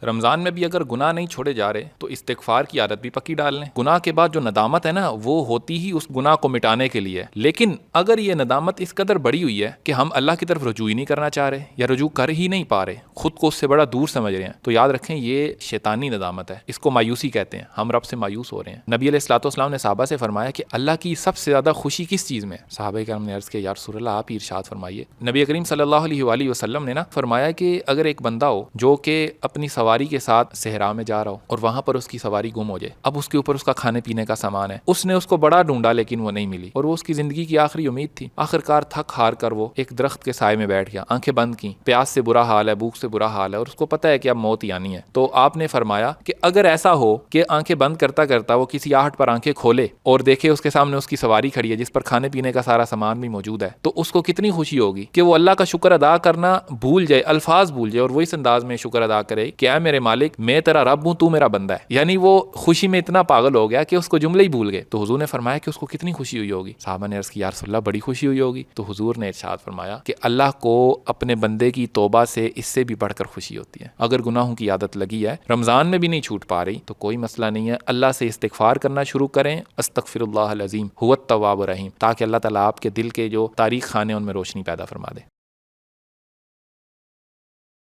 رمضان میں بھی اگر گناہ نہیں چھوڑے جا رہے تو استغفار کی عادت بھی پکی ڈال لیں. گناہ کے بعد جو ندامت ہے نا وہ ہوتی ہی اس گناہ کو مٹانے کے لیے. لیکن اگر یہ ندامت اس قدر بڑی ہوئی ہے کہ ہم اللہ کی طرف رجوع ہی نہیں کرنا چاہ رہے یا رجوع کر ہی نہیں پا رہے, خود کو اس سے بڑا دور سمجھ رہے ہیں, تو یاد رکھیں یہ شیطانی ندامت ہے. اس کو مایوسی کہتے ہیں, ہم رب سے مایوس ہو رہے ہیں. نبی علیہ الصلوۃ والسلام نے صحابہ سے فرمایا کہ اللہ کی سب سے زیادہ خوشی کس چیز میں؟ صحابہ کرام نے عرض کیا یا رسول اللہ آپ ہی ارشاد فرمائیے. نبی کریم صلی اللہ علیہ وآلہ وسلم نے نا فرمایا کہ اگر ایک بندہ ہو جو کہ اپنی سواری کے ساتھ صحرا میں جا رہا ہو اور وہاں پر اس کی سواری گم ہو جائے, اب اس کے اوپر اس کا کھانے پینے کا سامان ہے, اس نے اس کو بڑا ڈھونڈا لیکن وہ نہیں ملی اور وہ اس کی زندگی کی آخری امید تھی. آخرکار تھک ہار کر وہ ایک درخت کے سائے میں بیٹھ گیا, آنکھیں بند کی, پیاس سے برا حال ہے, بھوک سے برا حال ہے اور اس کو پتہ ہے کہ اب موت ہی آنی ہے. تو آپ نے فرمایا کہ اگر ایسا ہو کہ آنکھیں بند کرتا کرتا وہ کسی آہٹ پر آنکھیں کھولے اور دیکھے اس کے سامنے اس کی سواری کھڑی ہے جس پر کھانے پینے کا سارا سامان بھی موجود ہے, تو اس کو کتنی خوشی ہوگی کہ وہ اللہ کا شکر ادا کرنا بھول جائے, الفاظ بھول جائے اور وہ اس انداز میں شکر ادا کرے کہ اے میرے مالک میں تیرا رب ہوں, تو میرا بندہ ہے. یعنی وہ خوشی میں اتنا پاگل ہو گیا کہ اس کو جملے ہی بھول گئے. تو حضور نے فرمایا کہ اس کو کتنی خوشی ہوئی ہوگی. صحابہ نے عرض کی یا رسول اللہ بڑی خوشی ہوئی ہوگی. تو حضور نے ارشاد فرمایا کہ اللہ کو اپنے بندے کی توبہ سے اس سے بھی بڑھ کر خوشی ہوتی ہے. اگر گناہوں کی عادت لگی ہے, رمضان میں بھی نہیں چھوٹ پا رہی, تو کوئی مسئلہ نہیں ہے, اللہ سے استغفار کرنا شروع کریں. استغفر اللہ العظیم هو التواب الرحیم, تاکہ اللہ تعالیٰ آپ کے دل کے جو تاریخ خانے ان میں روشنی پیدا فرما دے.